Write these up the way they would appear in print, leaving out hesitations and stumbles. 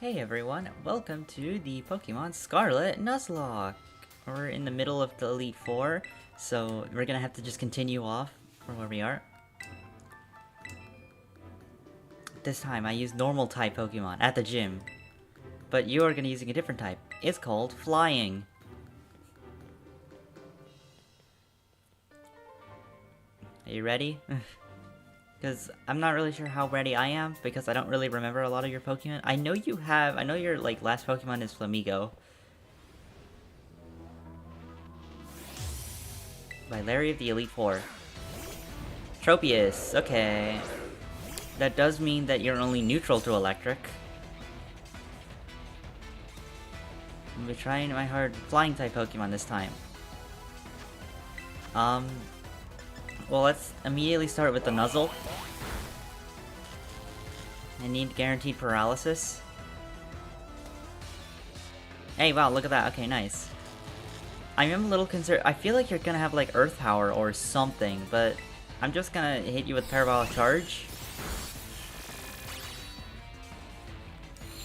Hey everyone, welcome to the Pokemon Scarlet Nuzlocke! We're in the middle of the Elite Four, so we're gonna have to just continue off from where we are. This time I used normal type Pokemon at the gym, but you are gonna be using a different type. It's called Flying. Are you ready? Because I'm not really sure how ready I am, because I don't really remember a lot of your Pokemon. I know your last Pokemon is Flamigo. By Larry of the Elite Four. Tropius, okay. That does mean that you're only neutral to electric. I'm gonna be trying my hard flying type Pokemon this time. Well, let's immediately start with the Nuzzle. I need guaranteed paralysis. Hey, wow, look at that. Okay, nice. I am a little concerned. I feel like you're gonna have like Earth Power or something, but I'm just gonna hit you with Parabolic Charge.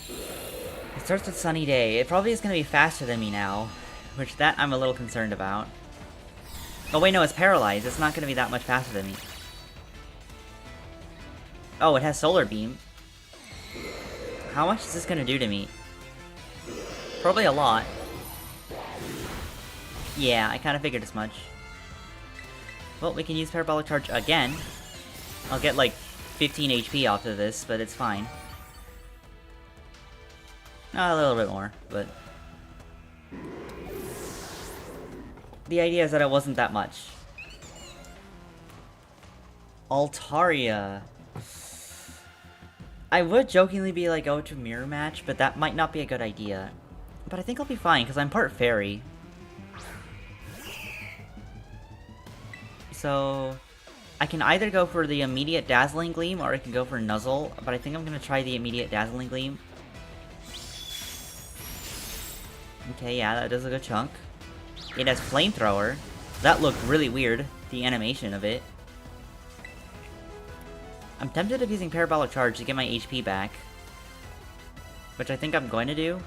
It starts with Sunny Day. It probably is gonna be faster than me now, which that I'm a little concerned about. Oh wait, no, it's paralyzed. It's not gonna be that much faster than me. Oh, it has Solar Beam. How much is this gonna do to me? Probably a lot. Yeah, I kinda figured as much. Well, we can use Parabolic Charge again. I'll get like 15 HP off of this, but it's fine. A little bit more, but... the idea is that it wasn't that much. Altaria. I would jokingly be like, go to Mirror Match, but that might not be a good idea. But I think I'll be fine, because I'm part Fairy. So... I can either go for the immediate Dazzling Gleam, or I can go for Nuzzle, but I think I'm going to try the immediate Dazzling Gleam. Okay, yeah, that does a good chunk. It has Flamethrower. That looked really weird, the animation of it. I'm tempted of using Parabolic Charge to get my HP back, which I think I'm going to do.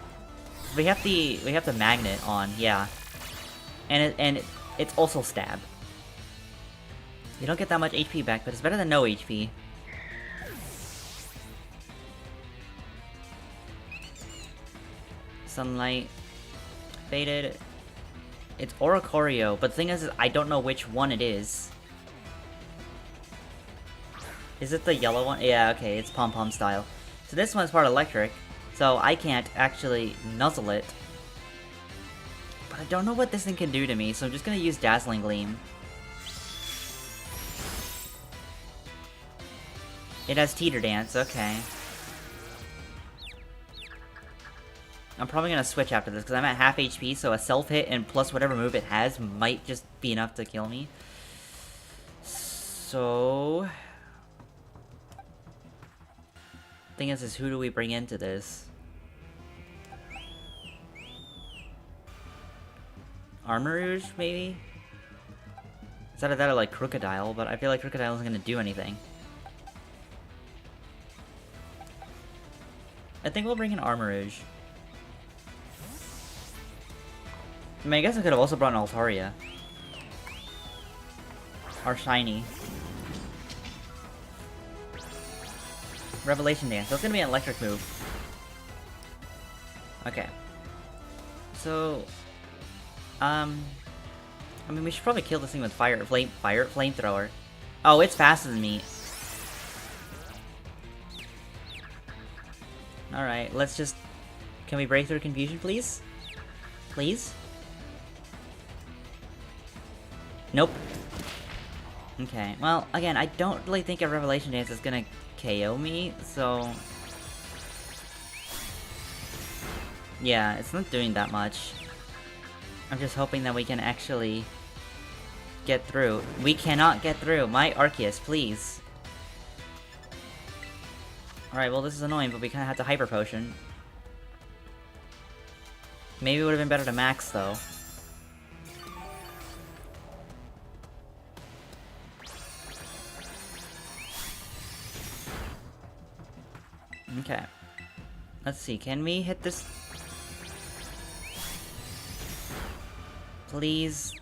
We have the magnet on, yeah, and it's also stab. You don't get that much HP back, but it's better than no HP. Sunlight, faded. It's Oricorio, but the thing is I don't know which one it is. Is it the yellow one? Yeah, okay, it's Pom-Pom style. So this one's part electric, so I can't actually nuzzle it. But I don't know what this thing can do to me, so I'm just gonna use Dazzling Gleam. It has Teeter Dance, okay. I'm probably gonna switch after this, because I'm at half HP, so a self-hit and plus whatever move it has might just be enough to kill me. So... thing is who do we bring into this? Armarouge, maybe? It's either that or like Crocodile, but I feel like Crocodile isn't gonna do anything. I think we'll bring in Armarouge. I mean, I guess I could have also brought an Altaria. Or Shiny. Revelation Dance. That's gonna be an electric move. Okay. So... I mean, we should probably kill this thing with flamethrower. Oh, it's faster than me. Alright, let's just... can we break through confusion, please? Please? Nope. Okay, well, again, I don't really think a Revelation Dance is gonna KO me, so... yeah, it's not doing that much. I'm just hoping that we can actually get through. We cannot get through. My Arceus, please. Alright, well, this is annoying, but we kind of have to Hyper Potion. Maybe it would have been better to Max, though. Okay. Let's see, can we hit this? Please.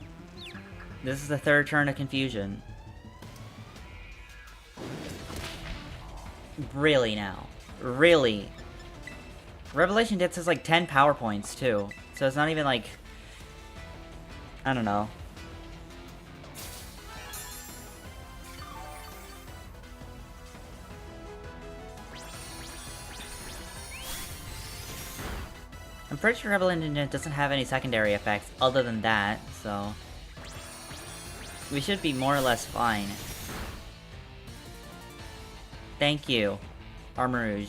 This is the third turn of confusion. Really now? Really? Revelation Dance has like 10 power points too, so it's not even like... I don't know. I'm pretty sure Revelation Dance doesn't have any secondary effects other than that, so... we should be more or less fine. Thank you, Armor Rouge.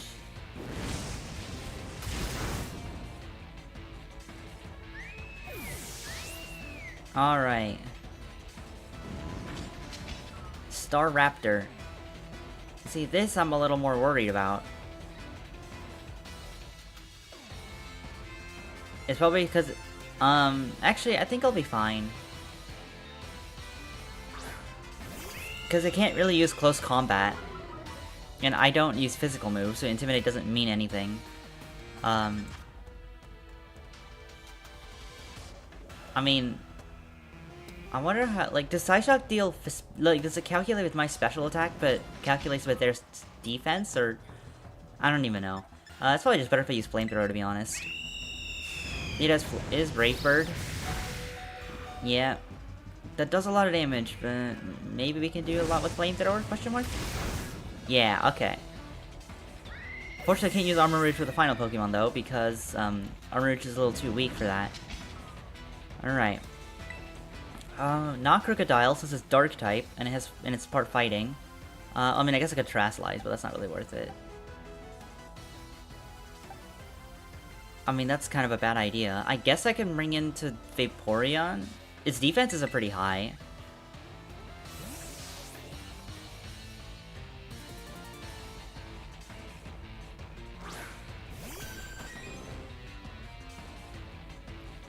Alright. Star Raptor. See, this I'm a little more worried about. It's probably because, actually, I think I'll be fine. Because I can't really use close combat. And I don't use physical moves, so Intimidate doesn't mean anything. I mean... I wonder how, like, does Psyshock deal, like, does it calculate with my special attack, but calculates with their defense, or... I don't even know. It's probably just better if I use Flamethrower, to be honest. It is Brave Bird. Yeah. That does a lot of damage, but maybe we can do a lot with Flamethrower, question mark? Yeah, okay. Fortunately, I can't use Armor Rouge for the final Pokemon, though, because, Armor Rouge is a little too weak for that. Alright. Not Crocodile, since it's Dark type, and it's part fighting. I mean, I guess I could Terrasilize, but that's not really worth it. I mean, that's kind of a bad idea. I guess I can bring into Vaporeon. Its defense isn't pretty high.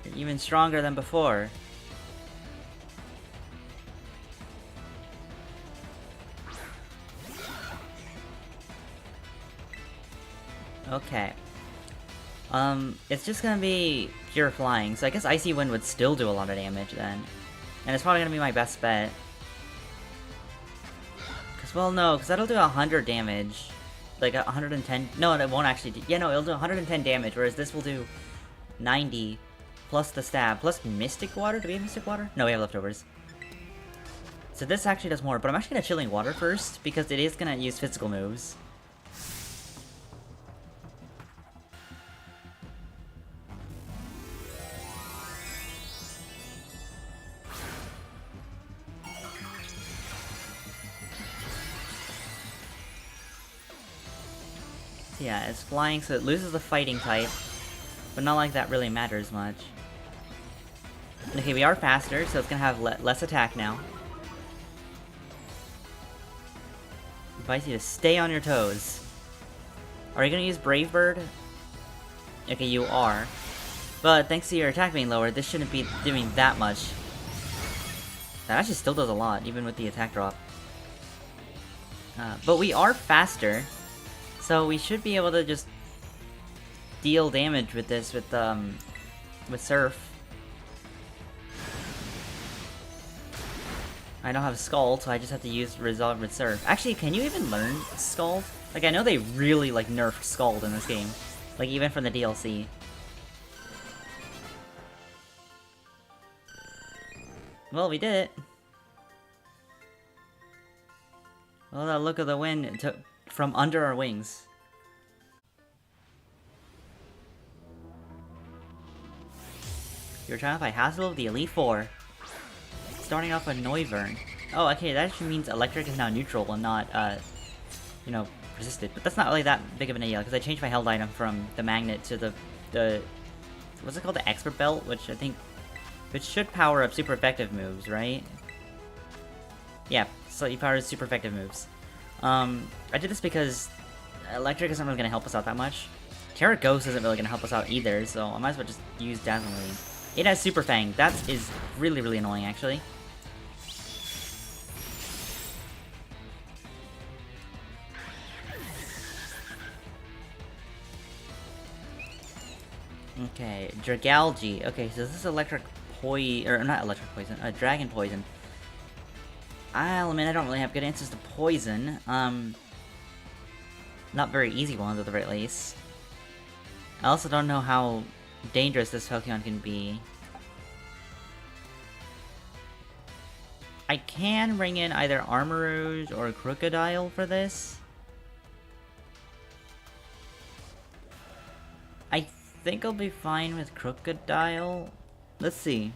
You're even stronger than before. Okay. It's just gonna be pure flying, so I guess Icy Wind would still do a lot of damage then. And it's probably gonna be my best bet. Cause, well, no, because that'll do 100 damage. Like, 110... No, it won't actually do... Yeah, no, it'll do 110 damage, whereas this will do 90, plus the stab, plus Mystic Water? Do we have Mystic Water? No, we have leftovers. So this actually does more, but I'm actually gonna Chilling Water first, because it is gonna use physical moves. Yeah, it's flying, so it loses the fighting type, but not like that really matters much. Okay, we are faster, so it's gonna have less attack now. Advise you to stay on your toes. Are you gonna use Brave Bird? Okay, you are. But thanks to your attack being lower, this shouldn't be doing that much. That actually still does a lot, even with the attack drop. But we are faster. So we should be able to just deal damage with this with Surf. I don't have Scald, so I just have to use Resolve with Surf. Actually, can you even learn Scald? Like, I know they really, like, nerfed Scald in this game. Like, even from the DLC. Well, we did it. Well, that look of the wind took from under our wings. You're trying to fight Hassel of the Elite Four. Starting off with Noivern. Oh, okay, that actually means Electric is now neutral and not, you know, resisted. But that's not really that big of an deal, because I changed my held item from the Magnet to the what's it called? The Expert Belt, which I think, which should power up super effective moves, right? Yeah, slightly powers super effective moves. I did this because Electric isn't really going to help us out that much. Terra Ghost isn't really going to help us out either, so I might as well just use Dazzling Gleam. It has Super Fang. That is really, really annoying, actually. Okay, Dragalge. Okay, so this is electric poison, or not electric poison, dragon poison. I don't really have good answers to poison. Not very easy ones at the very least. I also don't know how dangerous this Pokemon can be. I can bring in either Armarouge or Crocodile for this. I think I'll be fine with Crocodile. Let's see.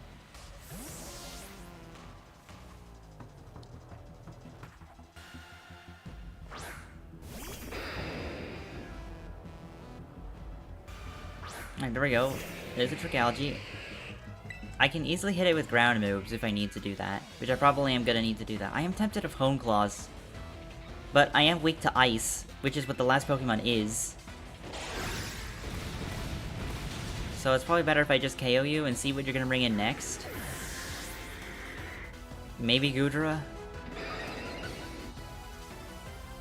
Alright, there we go. There's a Dragalge. I can easily hit it with ground moves if I need to do that, which I probably am gonna need to do that. I am tempted of Hone Claws, but I am weak to Ice, which is what the last Pokemon is. So it's probably better if I just KO you and see what you're gonna bring in next. Maybe Goodra?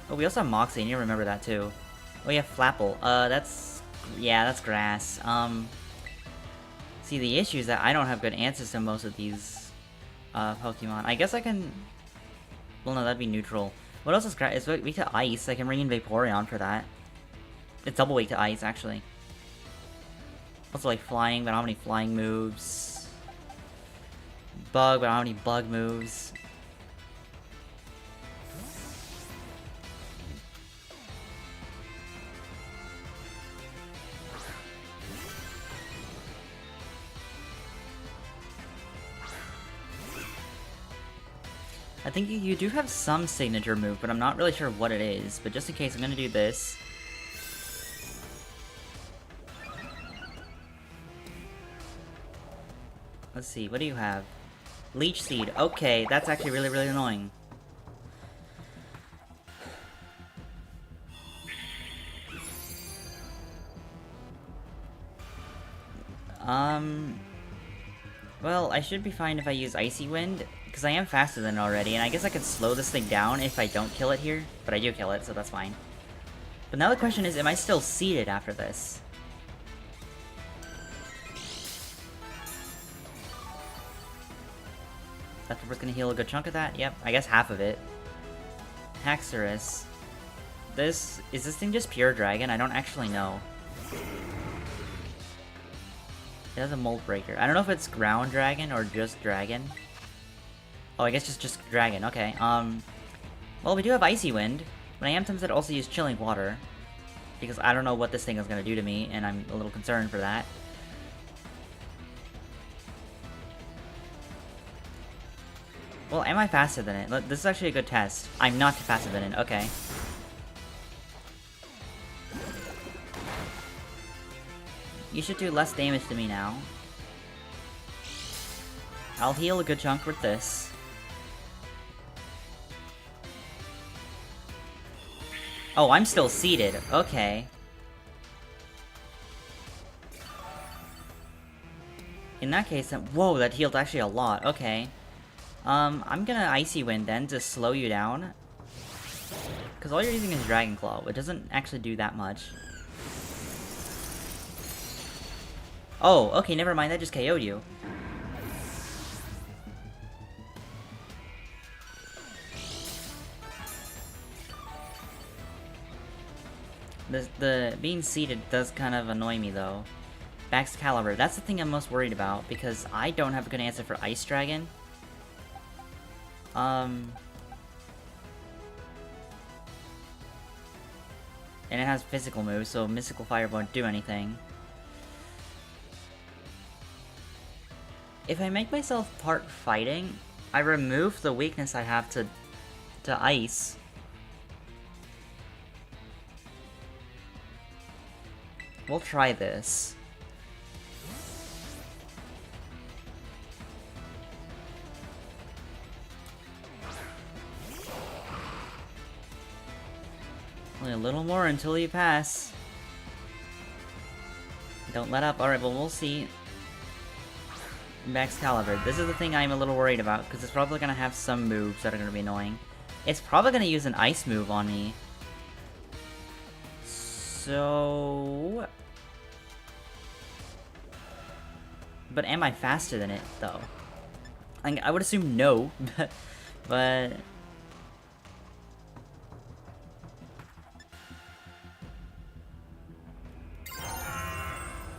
Oh, we also have Moxie, I need to remember that too. Oh yeah, Flapple. Yeah, that's grass. See, the issue is that I don't have good answers to most of these Pokemon. I guess I can... Well, no, that'd be neutral. What else is grass? It's weak to Ice. I can bring in Vaporeon for that. It's double weak to Ice, actually. Also, like, Flying, but I don't have any Flying moves. Bug, but I don't have any Bug moves. I think you do have some signature move, but I'm not really sure what it is. But just in case, I'm gonna do this. Let's see, what do you have? Leech Seed. Okay, that's actually really, really annoying. Well, I should be fine if I use Icy Wind, because I am faster than it already, and I guess I could slow this thing down if I don't kill it here, but I do kill it, so that's fine. But now the question is, am I still seeded after this? That's gonna heal a good chunk of that? Yep, I guess half of it. Haxorus. Is this thing just pure dragon? I don't actually know. It has a Mold Breaker. I don't know if it's ground dragon or just dragon. Oh, I guess just dragon, okay. Well, we do have Icy Wind, but I am tempted to also use Chilling Water, because I don't know what this thing is gonna do to me, and I'm a little concerned for that. Well, am I faster than it? This is actually a good test. I'm not faster than it, okay. You should do less damage to me now. I'll heal a good chunk with this. Oh, I'm still seated. Okay. In that case, then... Whoa, that healed actually a lot. Okay. I'm gonna Icy Wind then to slow you down. Because all you're using is Dragon Claw, which doesn't actually do that much. Oh, okay, never mind, that just KO'd you. The being seated does kind of annoy me though. Excalibur, that's the thing I'm most worried about, because I don't have a good answer for Ice Dragon. And it has physical moves, so Mystical Fire won't do anything. If I make myself part fighting, I remove the weakness I have to ice. We'll try this. Only a little more until you pass. Don't let up. Alright, well, we'll see. Excalibur. This is the thing I'm a little worried about, because it's probably going to have some moves that are going to be annoying. It's probably going to use an ice move on me. So... But am I faster than it, though? I would assume no, but...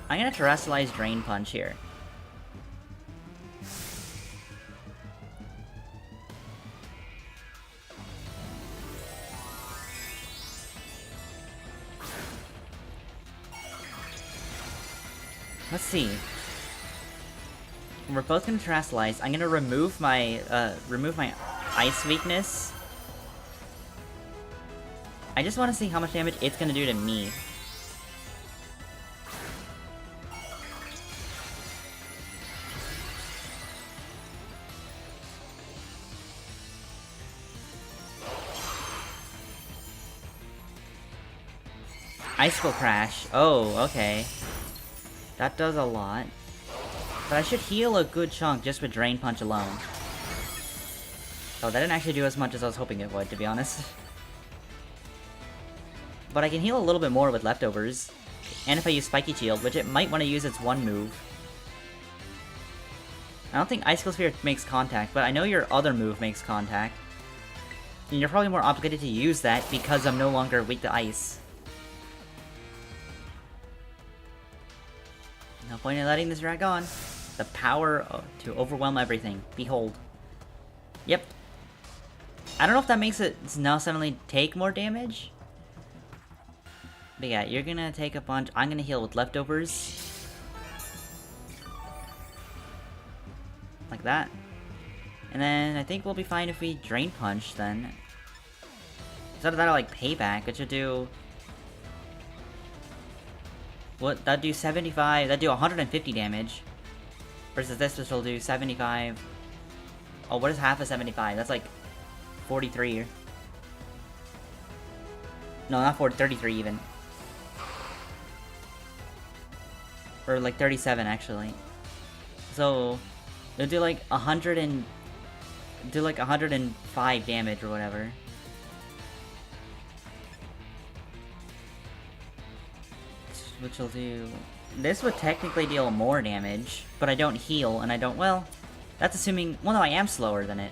I'm gonna Terrestrialize Drain Punch here. Let's see. We're both gonna Terrestrialize. I'm gonna remove my ice weakness. I just want to see how much damage it's gonna do to me. Icicle Crash. Oh, okay. That does a lot. But I should heal a good chunk just with Drain Punch alone. Oh, that didn't actually do as much as I was hoping it would, to be honest. But I can heal a little bit more with Leftovers. And if I use Spiky Shield, which it might want to use its one move. I don't think Icicle Sphere makes contact, but I know your other move makes contact. And you're probably more obligated to use that because I'm no longer weak to ice. No point in letting this drag on. The power to overwhelm everything. Behold. Yep. I don't know if that makes it now suddenly take more damage. But yeah, you're gonna take a bunch. I'm gonna heal with Leftovers. Like that. And then I think we'll be fine if we Drain Punch then. Instead of that, like Payback, it should do... What? That'd do 75, that'd do 150 damage. Versus this, which will do 75. Oh, what is half of 75? That's like 43. No, not 40, 33 even. Or like 37 actually. So, it'll do like 100 and... do like 105 damage or whatever. Which will do... This would technically deal more damage, but I don't heal, and I don't... Well, that's assuming... Well, no, I am slower than it.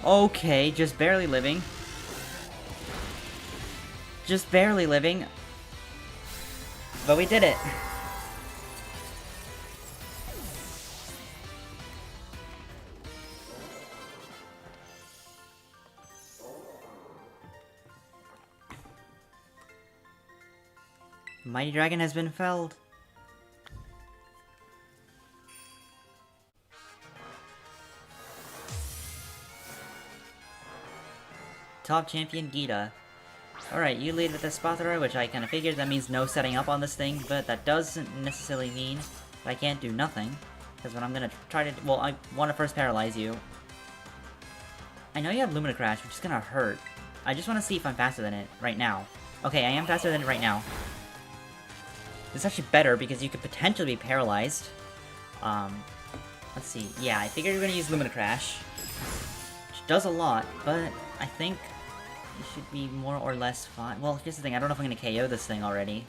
Okay, just barely living. Just barely living. But we did it. Mighty Dragon has been felled. Top Champion Gita. Alright, you lead with the Spathra, which I kind of figured that means no setting up on this thing, but that doesn't necessarily mean that I can't do nothing. Because when I'm gonna try to... Well, I want to first paralyze you. I know you have Lumina Crash, which is gonna hurt. I just want to see if I'm faster than it right now. Okay, I am faster than it right now. It's actually better because you could potentially be paralyzed. Let's see. Yeah, I figured you're gonna use Lumina Crash. Which does a lot, but I think you should be more or less fine. Well, here's the thing, I don't know if I'm gonna KO this thing already.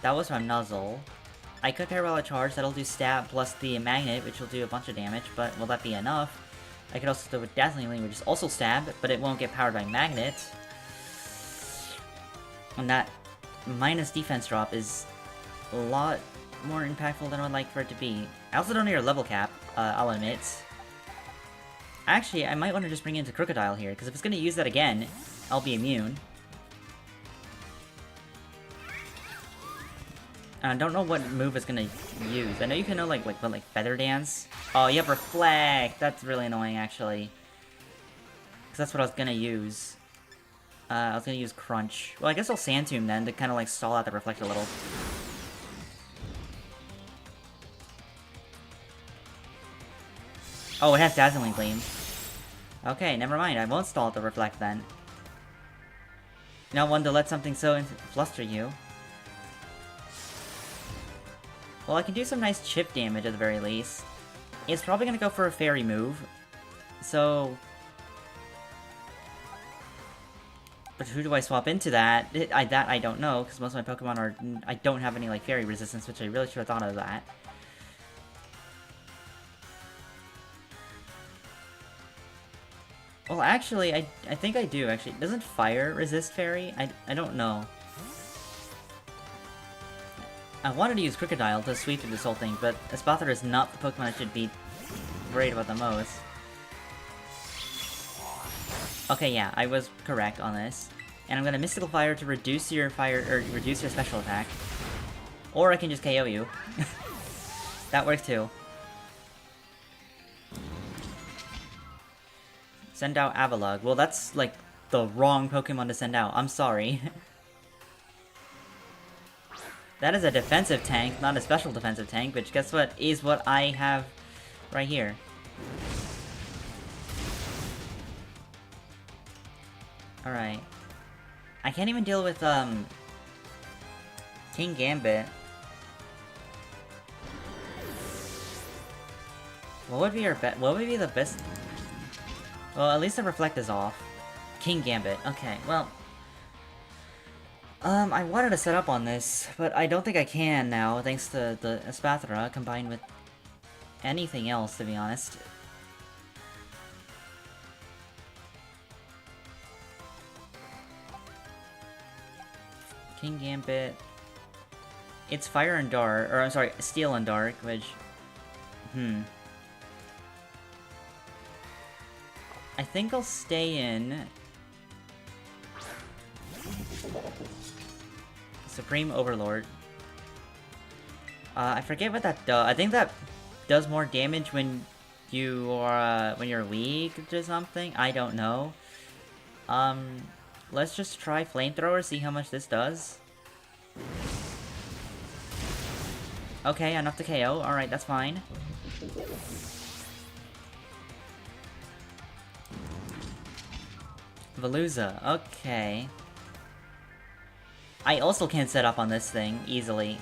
That was my Nuzzle. I could Parabolic Charge, that'll do stab plus the Magnet, which will do a bunch of damage, but will that be enough? I could also do with Dazzling Gleam, which is also stab, but it won't get powered by Magnet. And that minus defense drop is a lot more impactful than I would like for it to be. I also don't know your level cap, I'll admit. Actually, I might want to just bring into Crocodile here, because if it's going to use that again, I'll be immune. I don't know what move it's going to use. I know you can know, like Feather Dance. Oh, you have Reflect! That's really annoying, actually. Because that's what I was going to use. I was gonna use Crunch. Well, I guess I'll Sand Tomb then, to kind of like stall out the Reflect a little. Oh, it has Dazzling Gleam. Okay, never mind, I won't stall out the Reflect then. Not one to let something so fluster you. Well, I can do some nice chip damage at the very least. It's probably gonna go for a Fairy move. So... But who do I swap into that? I don't know, because most of my Pokemon are... I don't have any, like, fairy resistance, which I really should have thought of that. Well, actually, I think I do, actually. Doesn't fire resist fairy? I don't know. I wanted to use Crocodile to sweep through this whole thing, but Espathra is not the Pokemon I should be worried about the most. Okay, yeah, I was correct on this. And I'm gonna Mystical Fire to reduce your fire, or reduce your special attack. Or I can just KO you. That works too. Send out Avalugg. Well, that's, like, the wrong Pokemon to send out. I'm sorry. That is a defensive tank, not a special defensive tank, which, guess what, is what I have right here. Alright. I can't even deal with, King Gambit. What would be the best... Well, at least the Reflect is off. King Gambit. Okay, well... I wanted to set up on this, but I don't think I can now, thanks to the Espathra, combined with anything else, to be honest. King Gambit... It's Fire and Dark, or I'm sorry, Steel and Dark, which... I think I'll stay in... Supreme Overlord. I forget what that does. I think that does more damage when you are, when you're weak to something. I don't know. Let's just try Flamethrower, see how much this does. Okay, enough to KO. Alright, that's fine. Veluza, okay. I also can't set up on this thing easily.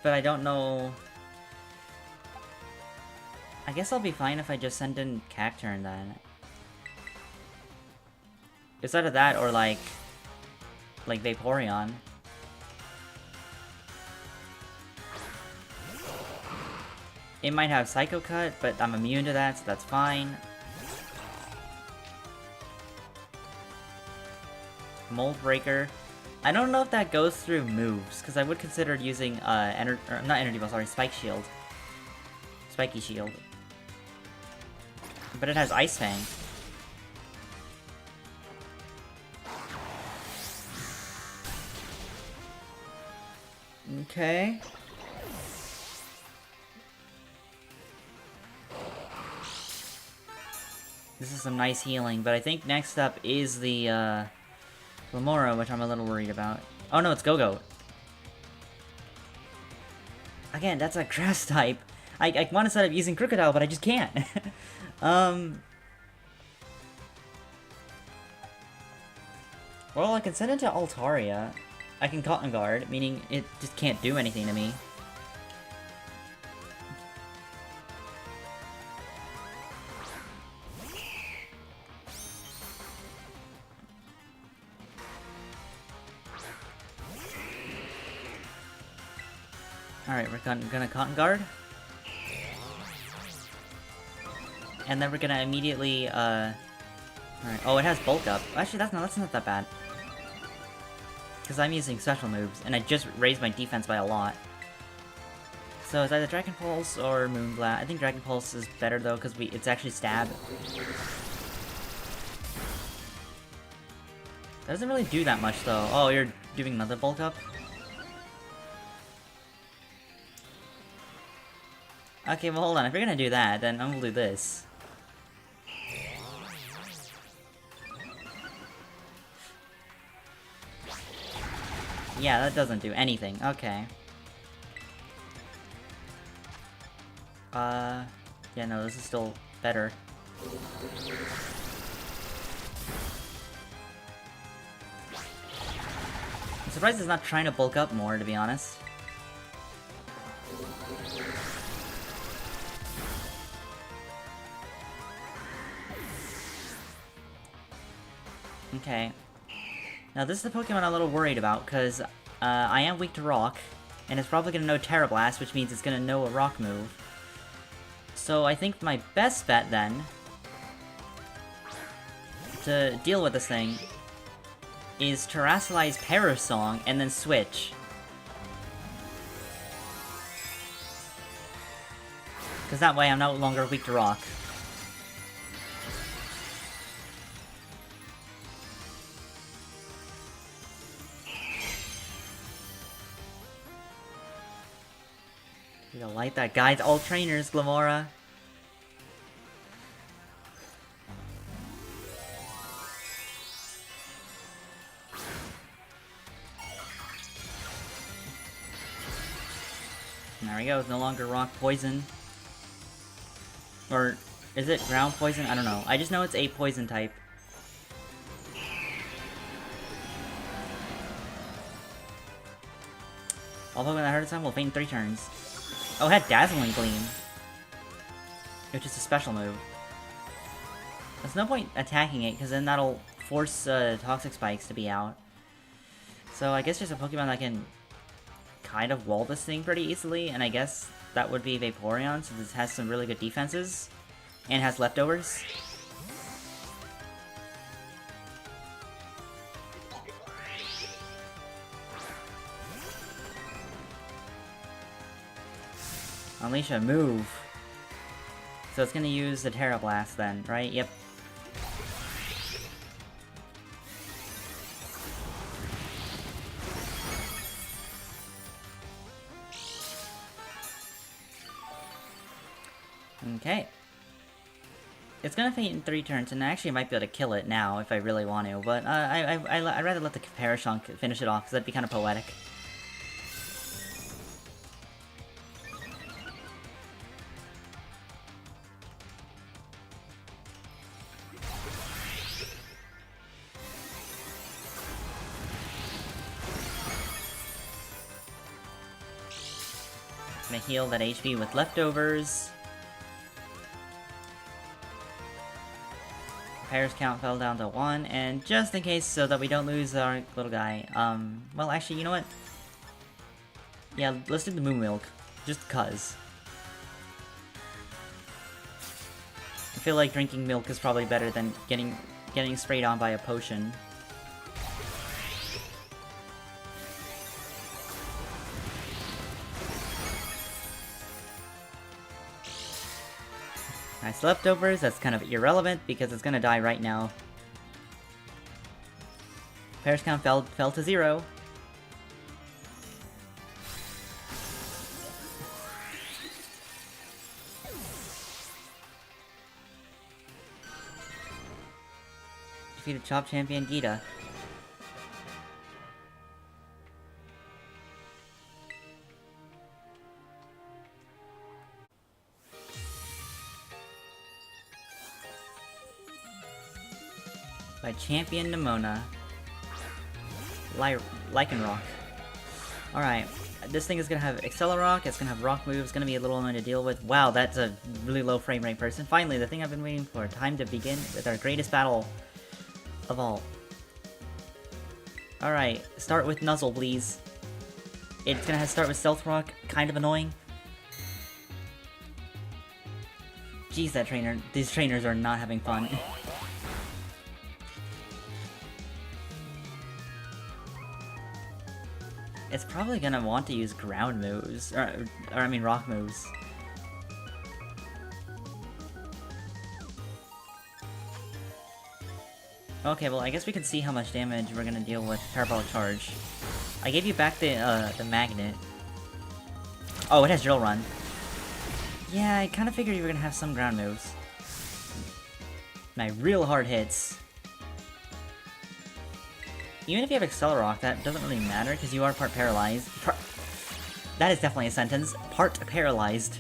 But I don't know... I guess I'll be fine if I just send in Cacturne then. It's either that or like Vaporeon. It might have Psycho Cut, but I'm immune to that, so that's fine. Mold Breaker. I don't know if that goes through moves, because I would consider using, not Energy Ball, sorry, Spike Shield. Spiky Shield. But it has Ice Fang. Okay. This is some nice healing, but I think next up is the, Lamora, which I'm a little worried about. Oh no, it's Go-Go. Again, that's a grass type. I want to set up using Crocodile, but I just can't. Well, I can send it to Altaria. I can Cotton Guard, meaning it just can't do anything to me. Alright, we're gonna Cotton Guard. And then we're gonna immediately, Alright, oh, it has Bulk Up. Actually, that's not that bad. Because I'm using special moves, and I just raised my defense by a lot. So it's either Dragon Pulse or Moonblast. I think Dragon Pulse is better, though, because it's actually Stab. That doesn't really do that much, though. Oh, you're doing another Bulk Up? Okay, well, hold on. If you're gonna do that, then I'm gonna do this. Yeah, that doesn't do anything. Okay. Yeah, no, this is still better. I'm surprised it's not trying to bulk up more, to be honest. Okay. Now this is the Pokemon I'm a little worried about, because I am weak to Rock, and it's probably going to know Terra Blast, which means it's going to know a Rock move. So I think my best bet, then, to deal with this thing, is Terrasilize Parasong, and then switch. Because that way I'm no longer weak to Rock. You know, light that guides all trainers, Glamora. There we go, it's no longer Rock Poison. Or, is it Ground Poison? I don't know. I just know it's a Poison type. All Pokemon that hurt its time will faint in 3 turns. Oh, it had Dazzling Gleam. Which is a special move. There's no point attacking it, because then that'll force Toxic Spikes to be out. So I guess there's a Pokemon that can kind of wall this thing pretty easily, and I guess that would be Vaporeon, since it has some really good defenses, and has leftovers. Unleash a move. So it's gonna use the Terra Blast then, right? Yep. Okay. It's gonna faint in 3 turns, and I actually might be able to kill it now if I really want to, but I'd rather let the Parashunk finish it off, because that'd be kind of poetic. Gonna heal that HP with leftovers. Repairs count fell down to 1, and just in case so that we don't lose our little guy, well actually, you know what? Yeah, let's do the Moon Milk, just cuz. I feel like drinking milk is probably better than getting sprayed on by a potion. Nice leftovers, that's kind of irrelevant because it's gonna die right now. Pairs count fell to 0. Defeated Chop Champion Gita. By Champion Nemona. Lycanroc. Alright, this thing is gonna have Accelerock, it's gonna have Rock Move, it's gonna be a little annoying to deal with. Wow, that's a really low frame rate person. Finally, the thing I've been waiting for. Time to begin with our greatest battle of all. Alright, start with Nuzzle, please. It's gonna start with Stealth Rock, kind of annoying. Jeez, these trainers are not having fun. It's probably gonna want to use ground moves, or I mean rock moves. Okay, well I guess we can see how much damage we're gonna deal with Parabolic Charge. I gave you back the magnet. Oh, it has Drill Run. Yeah, I kind of figured you were gonna have some ground moves. My real hard hits. Even if you have Accelerock, that doesn't really matter, because you are part paralyzed. That is definitely a sentence. Part paralyzed.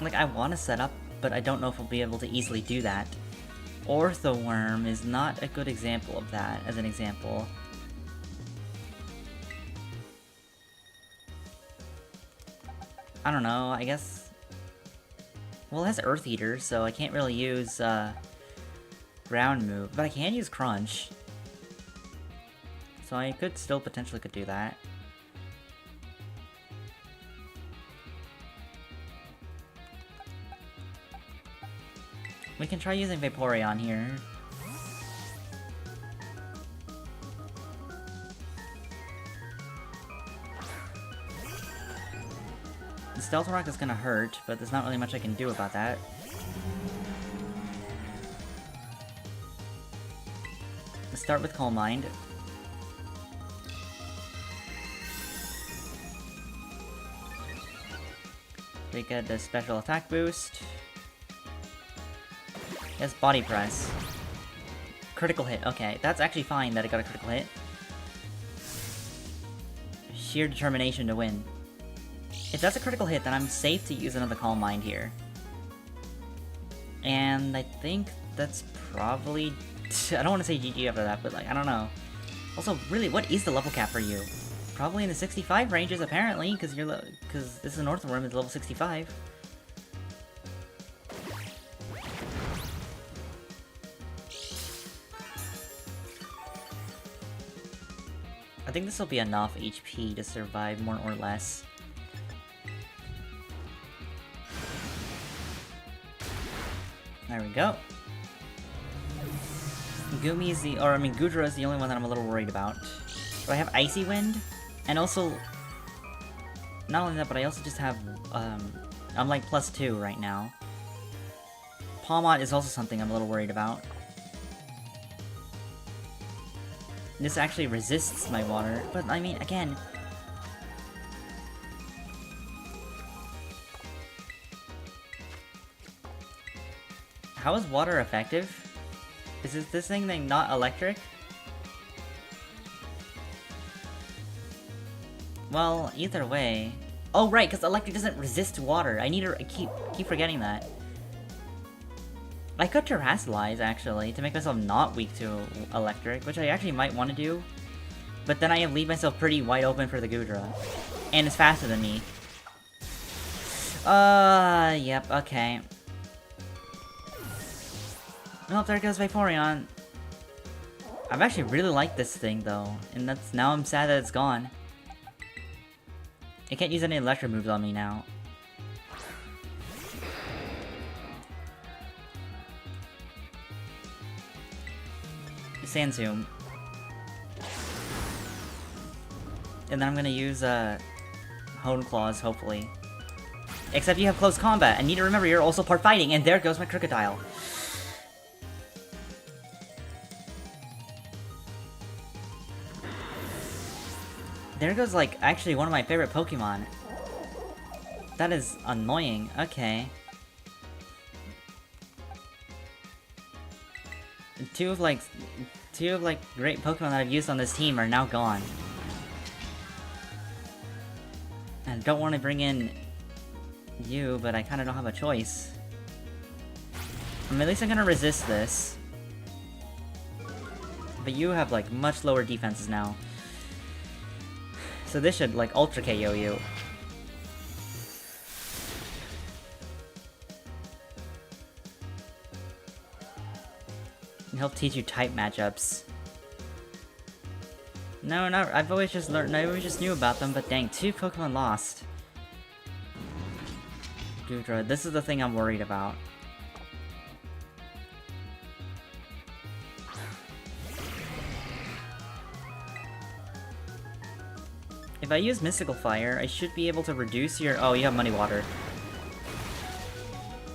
Like, I want to set up, but I don't know if we'll be able to easily do that. Orthoworm is not a good example of that, as an example. I don't know, I guess... Well, it has Earth Eater, so I can't really use, ground move, but I can use Crunch. So I still potentially could do that. We can try using Vaporeon here. The Stealth Rock is gonna hurt, but there's not really much I can do about that. Let's start with Calm Mind. They get the special attack boost. Yes, Body Press. Critical hit, okay. That's actually fine that it got a critical hit. Sheer determination to win. If that's a critical hit, then I'm safe to use another Calm Mind here. And I think that's probably... I don't want to say GG after that, but like, I don't know. Also, really, what is the level cap for you? Probably in the 65 ranges, apparently, because this is an Orthworm, it's level 65. I think this will be enough HP to survive, more or less. There we go. Gumi is Goodra is the only one that I'm a little worried about. So I have Icy Wind, and also, not only that, but I also just have, I'm like +2 right now. Palmot is also something I'm a little worried about. This actually resists my water, but I mean, again... How is water effective? Is this thing like not electric? Well, either way... Oh right, because electric doesn't resist water. I need to keep forgetting that. I could Terrasilize, actually, to make myself not weak to electric, which I actually might want to do. But then I leave myself pretty wide open for the Goodra. And it's faster than me. Yep, okay. Oh, there goes Vaporeon. I've actually really liked this thing, though. And now I'm sad that it's gone. It can't use any electric moves on me now. Sand Zoom. And then I'm gonna use, Hone Claws, hopefully. Except you have close combat. I need to remember you're also part fighting, and there goes my Crocodile. There goes, like, actually one of my favorite Pokemon. That is annoying. Okay. Two of, like, great Pokemon that I've used on this team are now gone. And I don't want to bring in you, but I kind of don't have a choice. I mean, at least I'm gonna resist this. But you have, like, much lower defenses now. So this should, like, Ultra KO you. And help teach you type matchups. No, I've always just learned, I always just knew about them, but dang, 2 Pokemon lost. Goodra, this is the thing I'm worried about. If I use Mystical Fire, I should be able to reduce your... Oh, you have Muddy Water.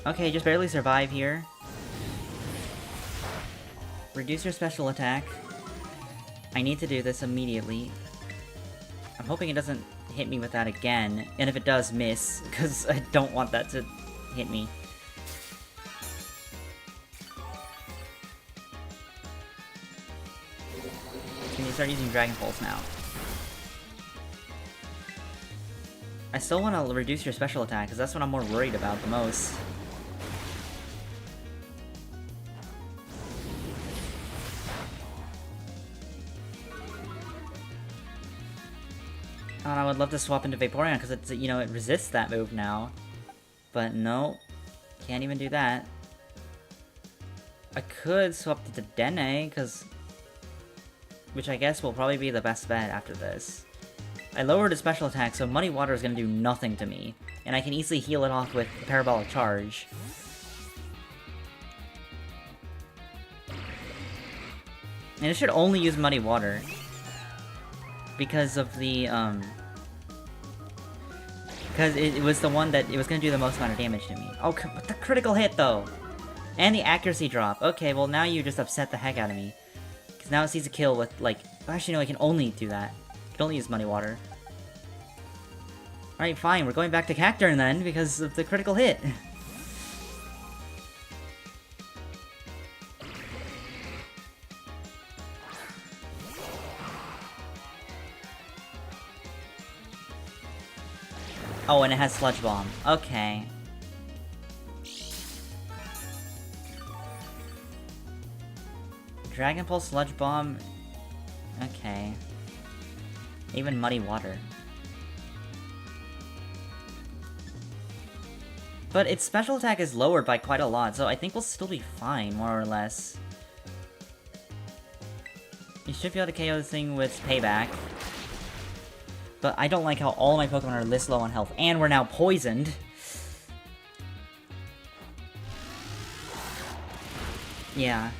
Okay, just barely survive here. Reduce your special attack. I need to do this immediately. I'm hoping it doesn't hit me with that again, and if it does, miss, because I don't want that to hit me. Can you start using Dragon Pulse now? I still want to reduce your special attack, because that's what I'm more worried about the most. And I would love to swap into Vaporeon, because it's, you know, it resists that move now. But no. Can't even do that. I could swap to Dene, which I guess will probably be the best bet after this. I lowered his special attack, so Muddy Water is gonna do nothing to me. And I can easily heal it off with Parabolic Charge. And it should only use Muddy Water. Because of the, because it was the one that it was gonna do the most amount of damage to me. Oh, but the critical hit, though! And the accuracy drop. Okay, well now you just upset the heck out of me. Because now it sees a kill with, like... Actually, no, I can only do that. I can only use Muddy Water. Alright, fine, we're going back to Cacturn then, because of the critical hit. Oh, and it has Sludge Bomb. Okay. Dragon Pulse, Sludge Bomb... Okay. Even Muddy Water. But its special attack is lowered by quite a lot, so I think we'll still be fine, more or less. You should be able to KO this thing with Payback. But I don't like how all my Pokemon are this low on health, and we're now poisoned. Yeah.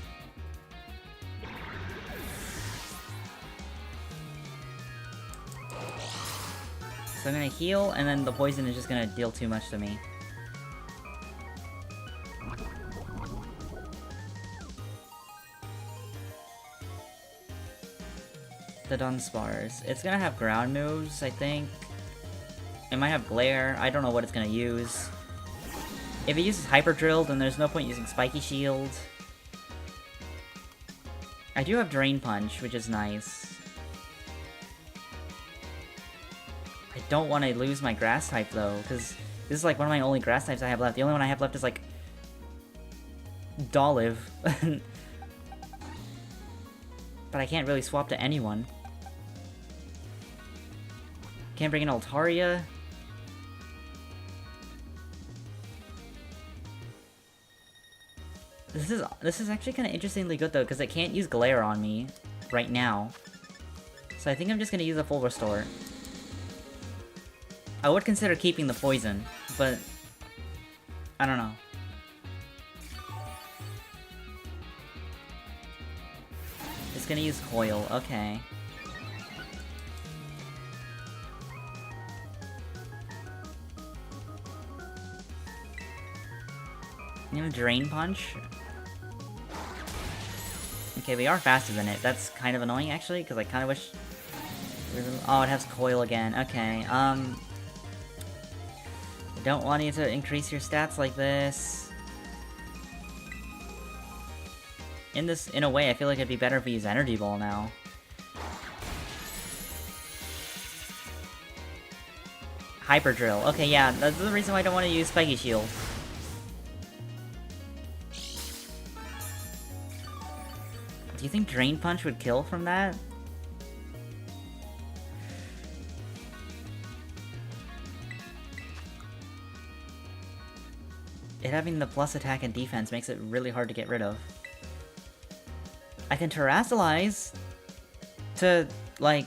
So I'm gonna heal, and then the poison is just gonna deal too much to me. The Dunsparce. It's gonna have ground moves, I think. It might have Glare. I don't know what it's gonna use. If it uses Hyper Drill, then there's no point using Spiky Shield. I do have Drain Punch, which is nice. I don't want to lose my Grass type, though, because this is like one of my only Grass types I have left. The only one I have left is like... Dolive. But I can't really swap to anyone. Can't bring in Altaria. This is actually kind of interestingly good, though, because it can't use Glare on me right now. So I think I'm just going to use a full Restore. I would consider keeping the Poison, but I don't know. It's gonna use Coil, okay. You know, Drain Punch? Okay, we are faster than it. That's kind of annoying, actually, because I kind of wish... Oh, it has Coil again. Okay, don't want you to increase your stats like this. In a way, I feel like it'd be better if we use Energy Ball now. Hyper Drill. Okay, yeah, that's the reason why I don't want to use Spiky Shield. Do you think Drain Punch would kill from that? It having the plus attack and defense makes it really hard to get rid of. I can Terrasilize to, like...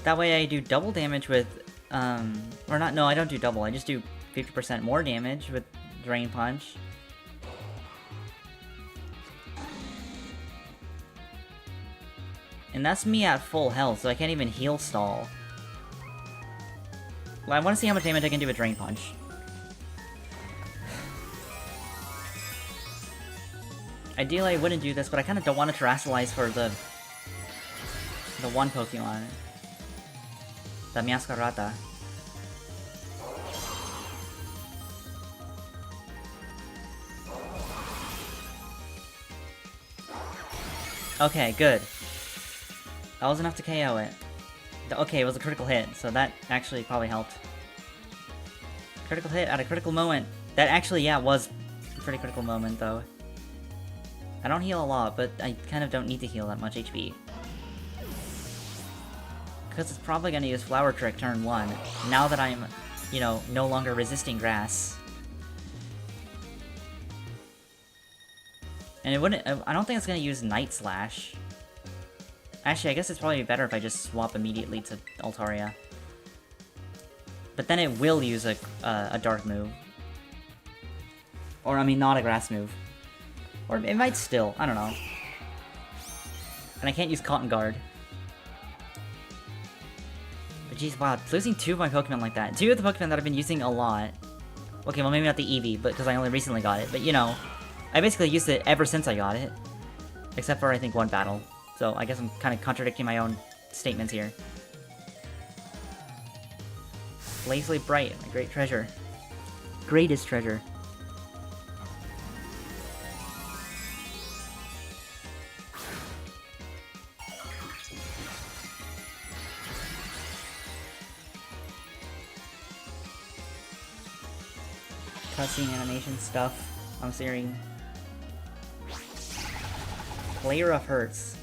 That way I do double damage with, or not, no, I don't do double, I just do 50% more damage with Drain Punch. And that's me at full health, so I can't even heal stall. Well, I want to see how much damage I can do with Drain Punch. Ideally, I wouldn't do this, but I kind of don't want to Terrasilize for the one Pokemon. The Meowscarada. Okay, good. That was enough to KO it. Okay, it was a critical hit, so that actually probably helped. Critical hit at a critical moment. That actually, yeah, was a pretty critical moment, though. I don't heal a lot, but I kind of don't need to heal that much HP. Because it's probably going to use Flower Trick turn 1, now that I'm, you know, no longer resisting grass. And it wouldn't... I don't think it's gonna use Night Slash. Actually, I guess it's probably better if I just swap immediately to Altaria. But then it will use a Dark move. Or, I mean, not a Grass move. Or it might still. I don't know. And I can't use Cotton Guard. But geez, wow, losing 2 of my Pokemon like that. 2 of the Pokemon that I've been using a lot. Okay, well maybe not the Eevee, but because I only recently got it. But you know, I basically used it ever since I got it. Except for, I think, one battle. So I guess I'm kind of contradicting my own statements here. Lazily Bright, my great treasure. Greatest treasure. Cutscene animation stuff. I'm seeing. Play Rough hurts.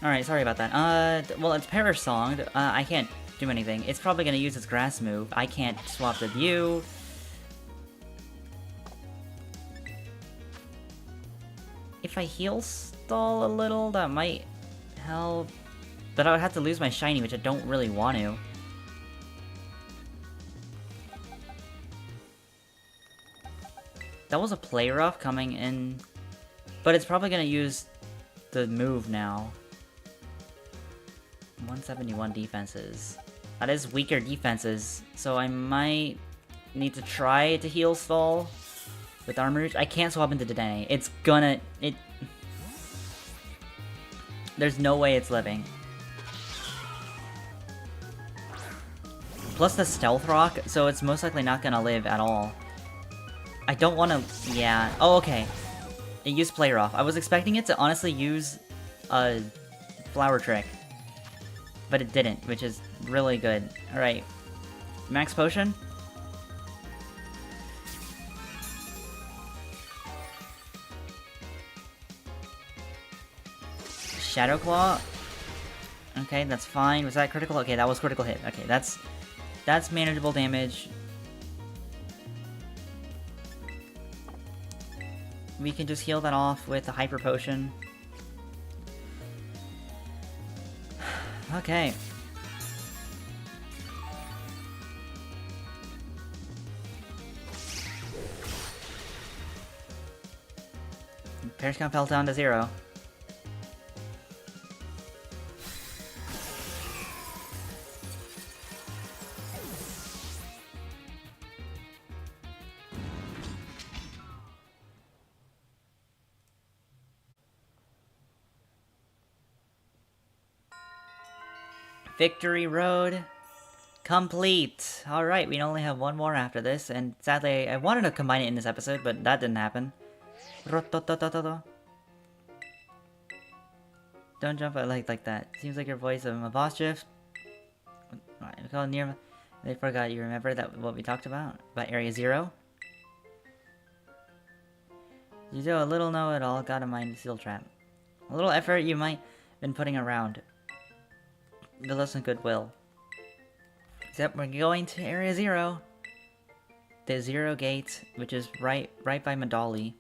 Alright, sorry about that. Well, it's Perish Songed. I can't do anything. It's probably gonna use its Grass move. I can't swap the view. If I heal stall a little, that might help. But I would have to lose my shiny, which I don't really want to. That was a Play Rough coming in. But it's probably gonna use the move now. 171 defenses. That is weaker defenses, so I might need to try to heal stall with Armor. I can't swap into Dedenne. It's gonna... There's no way it's living. Plus the Stealth Rock, so it's most likely not gonna live at all. I don't want to... Yeah. Oh, okay. It used Play Rough. I was expecting it to honestly use a Flower Trick. But it didn't, which is really good. Alright. Max Potion? Shadow Claw? Okay, that's fine. Was that critical? Okay, that was critical hit. Okay, that's manageable damage. We can just heal that off with a Hyper Potion. Okay. Perish Count fell down to 0. Victory Road complete. Alright, we only have one more after this, and sadly, I wanted to combine it in this episode, but that didn't happen. Don't jump out like that. Seems like your voice of a boss drift. We call it near. They forgot you remember that what we talked about Area 0. You do a little know-it-all, gotta mind the seal trap. A little effort you might have been putting around. The lesson goodwill. Except we're going to Area 0. The 0 gate, which is right by Medali.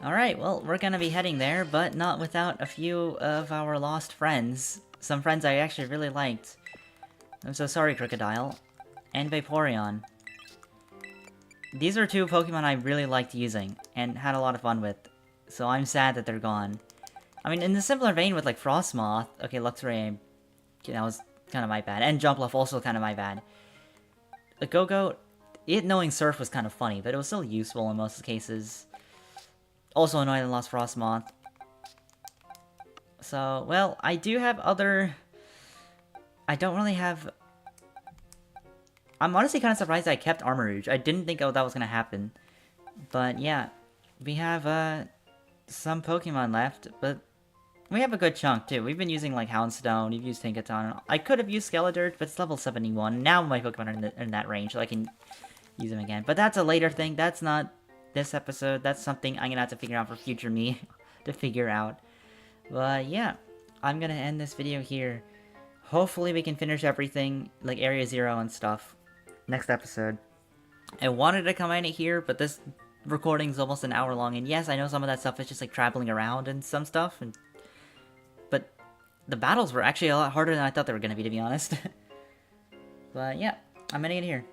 Alright, well, we're gonna be heading there, but not without a few of our lost friends. Some friends I actually really liked. I'm so sorry, Crocodile. And Vaporeon. These are 2 Pokemon I really liked using, and had a lot of fun with. So I'm sad that they're gone. I mean, in the similar vein with, like, Frostmoth... Okay, Luxray... Okay, that was kind of my bad. And Jumpluff also kind of my bad. The Go-Go... It knowing Surf was kind of funny, but it was still useful in most cases. Also annoyed I lost Frostmoth. So, well, I do have other... I don't really have... I'm honestly kind of surprised I kept Armor Rouge. I didn't think that was going to happen. But, yeah. We have, some Pokemon left, but we have a good chunk, too. We've been using, like, Houndstone, we've used Tinkaton. I could have used Skeledirge, but it's level 71. Now my Pokemon are in that range, so I can use them again. But that's a later thing. That's not this episode. That's something I'm gonna have to figure out for future me to figure out. But yeah, I'm gonna end this video here. Hopefully we can finish everything, like Area 0 and stuff, next episode. I wanted to come in here, but this recording is almost an hour long, and yes, I know some of that stuff is just like traveling around and some stuff, but the battles were actually a lot harder than I thought they were gonna be, to be honest. But yeah, I'm ending it here.